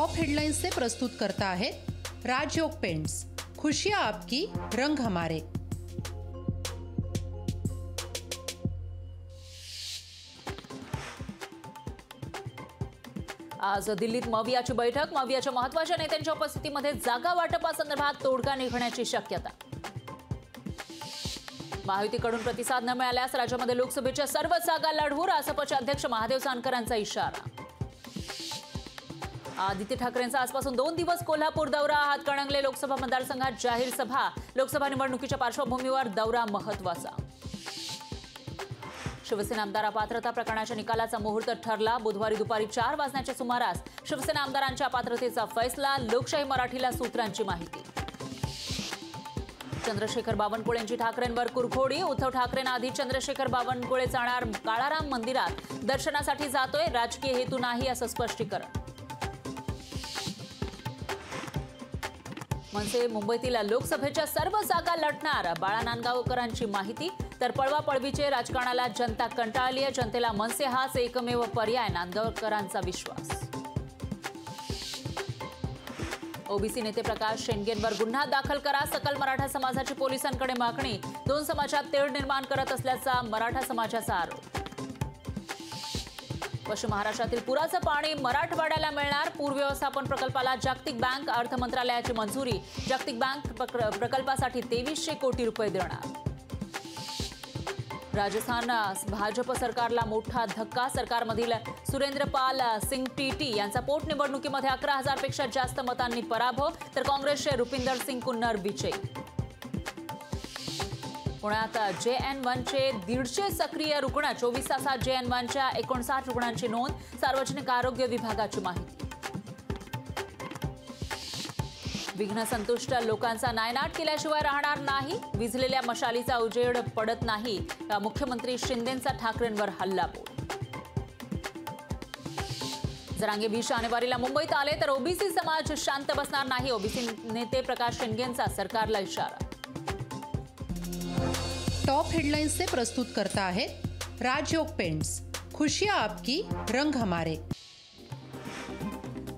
Top headlines से प्रस्तुत करता है राजयोग पेंट्स, खुशियां आपकी, रंग हमारे। आज दिल्लीत मवियाची बैठक, मवियाच्या महत्त्वाच्या नेत्यांच्या उपस्थितीमध्ये जागा वाटपासंदर्भात तोडगा निघण्याची शक्यता। महायुतीकडून प्रतिसाद न मिळाल्यास राज्यामध्ये लोकसभेच्या सर्व जागा लढवू, रासपचे अध्यक्ष महादेव जानकरांचा इशारा। आदित्य ठाकरेंचा आजपासून 2 दिवस कोल्हापूर दौरा, हातकणंगले लोकसभा मतदारसंघात जाहीर सभा, लोकसभा निवडणुकीच्या पार्श्वभूमीवर दौरा महत्त्वाचा। शिवसेना आमदार अपात्रता प्रकरणाच्या निकालाचा मुहूर्त ठरला, बुधवारी दुपारी 4 वाजण्याच्या सुमारास शिवसेना आमदारांच्या अपात्रतेचा फैसला, लोकशाही मराठीला सूत्रांची माहिती। चंद्रशेखर बावनकुळेंची ठाकरेंवर कुरघोडी, उद्धव ठाकरेंना आधी चंद्रशेखर बावनकुळे जाणार काळाराम मंदिरात, दर्शनासाठी जातोय, राजकीय हेतू नाही असं स्पष्टीकरण। मनसे मुंबईतील लोकसभेच्या सर्व जागा लढणार, बाळा नांदगावकरांची माहिती। तर पळवापळवीचे राजकारणाला जनता कंटाळली आहे, जनतेला मनसे हाच एकमेव पर्याय, नांदगावकरांचा विश्वास। ओबीसी नेते प्रकाश शेंडगेंवर गुन्हा दाखल करा, सकल मराठा समाजाची पोलिसांकडे मागणी, 2 समाजात तेढ निर्माण करत असल्याचा मराठा समाजाचा आरोप। पश्चिम महाराष्ट्रातील पुराचं पाणी मराठवाड्याला मिळणार, पूर व्यवस्थापन प्रकल्पाला जागतिक बँक, अर्थ मंत्रालयाची मंजुरी, जागतिक बँक प्रकल्पासाठी 2300 कोटी रुपये देणार। राजस्थान भाजप सरकारला मोठा धक्का, सरकारमधील सुरेंद्र पाल सिंग टीटी यांचा पोटनिवडणुकीमध्ये 11,000 पेक्षा जास्त मतांनी पराभव, तर काँग्रेसचे रुपिंदर सिंग कुन्नर विजयी। पुण्यात JN1चे 150 सक्रिय रुग्ण, 24 तासात JN1च्या 59 रुग्णांची नोंद, सार्वजनिक आरोग्य विभागाची माहिती। विघ्नसंतुष्ट लोकांचा नायनाट केल्याशिवाय राहणार नाही, विझलेल्या मशालीचा उजेड पडत नाही, मुख्यमंत्री शिंदेंचा ठाकरेंवर हल्लाबोल। जरांगे 20 जानेवारीला मुंबईत आले तर ओबीसी समाज शांत बसणार नाही, ओबीसी नेते प्रकाश शेंडगेंचा सरकारला इशारा। टॉप हेडलाइंस से प्रस्तुत करता है राजयोग पेंट्स, खुशियां आपकी, रंग हमारे।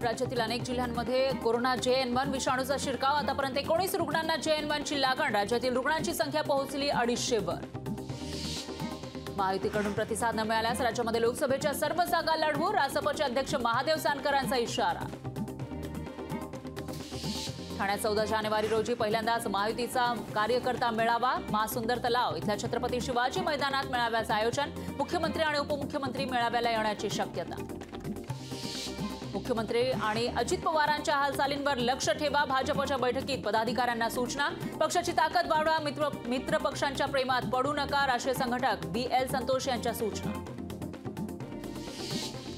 राज्यातील अनेक जिल्ह्यांमध्ये कोरोना JN1 विषाणूचा शिरकाव, आतापर्यंत 19 रुग्णांना JN1ची लागण, राज्यातील रुग्णांची संख्या पोहोचली 250 वर। महायुतीकडून प्रतिसाद न मिळाल्यास राज्यामध्ये लोकसभेच्या सर्व जागा लढवू, रासपचे अध्यक्ष महादेव जानकरांचा इशारा। ठाण्यात 14 जानेवारी रोजी पहिल्यांदाच महायुतीचा कार्यकर्ता मेळावा, महासुंदर तलाव इथल्या छत्रपती शिवाजी मैदानात मेळाव्याचं आयोजन, मुख्यमंत्री आणि उपमुख्यमंत्री मेळाव्याला येण्याची शक्यता। मुख्यमंत्री आणि अजित पवारांच्या हालचालींवर लक्ष ठेवा, भाजपच्या बैठकीत पदाधिकाऱ्यांना सूचना, पक्षाची ताकद वाढवा, मित्र पक्षांच्या प्रेमात पडू नका, राष्ट्रीय संघटक BL संतोष यांच्या सूचना।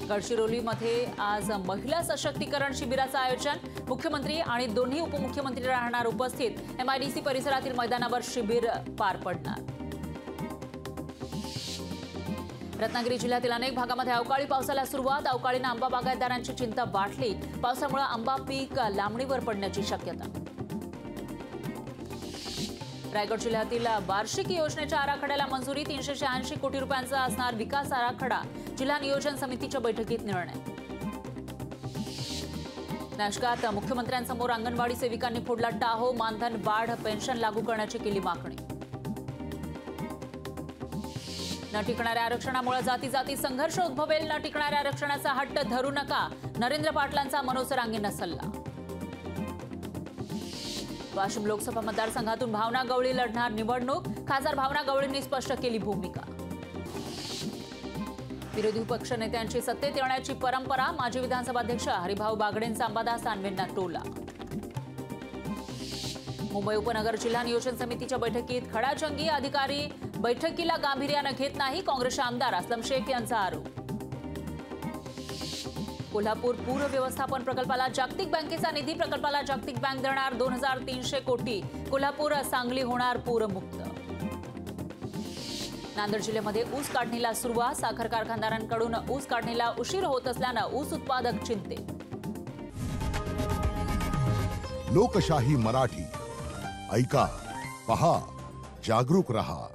गडचिरोलीमध्ये आज महिला सशक्तीकरण शिबिराचं आयोजन, मुख्यमंत्री आणि दोन्ही उपमुख्यमंत्री राहणार उपस्थित, MIDC परिसरातील मैदानावर शिबिर पार पडणार। रत्नागिरी जिल्ह्यातील अनेक भागामध्ये अवकाळी पावसाला सुरुवात, अवकाळीनं आंबा बागायतदारांची चिंता वाढली, पावसामुळे आंबा पीक लांबणीवर पडण्याची शक्यता। रायगड जिल्ह्यातील वार्षिक योजनेच्या आराखड्याला मंजुरी, 380 कोटी रुपयांचा असणार विकास आराखडा, जिल्हा नियोजन समितीच्या बैठकीत निर्णय। नाशकात मुख्यमंत्र्यांसमोर अंगणवाडी सेविकांनी फोडला टाहो, मानधन वाढ, पेन्शन लागू करण्याची केली मागणी। न टिकणाऱ्या आरक्षणामुळे जाती जाती संघर्ष उद्भवेल, न टिकणाऱ्या आरक्षणाचा हट्ट धरू नका, नरेंद्र पाटलांचा मनोज सरांगेंना सल्ला। वाशिम लोकसभा मतदारसंघातून भावना गवळी लढणार निवडणूक, खासदार भावना गवळींनी स्पष्ट केली भूमिका। विरोधी पक्ष नेत्यांची सत्तेत येण्याची परंपरा, माजी विधानसभा अध्यक्ष हरिभाऊ बागडेंचा अंबादास दानवेंना टोला। मुंबई उपनगर जिल्हा नियोजन समितीच्या बैठकीत खडाजंगी, अधिकारी बैठकीला गांभीर्याने घेत नाही, काँग्रेसचे आमदार असलम शेख यांचा आरोप। कोल्हापूर पूर व्यवस्थापन प्रकल्पाला जागतिक बँकेचा निधी, प्रकल्पाला जागतिक बँक देणार 2300 कोटी, कोल्हापूर सांगली होणार पूरमुक्त। नांदेड जिल्ह्यामध्ये ऊस काढणीला सुरुवात, साखर कारखानदारांकडून ऊस काढणीला उशीर होत असल्यानं ऊस उत्पादक चिंतेत। लोकशाही मराठी, ऐका, पहा, जागरूक रहा।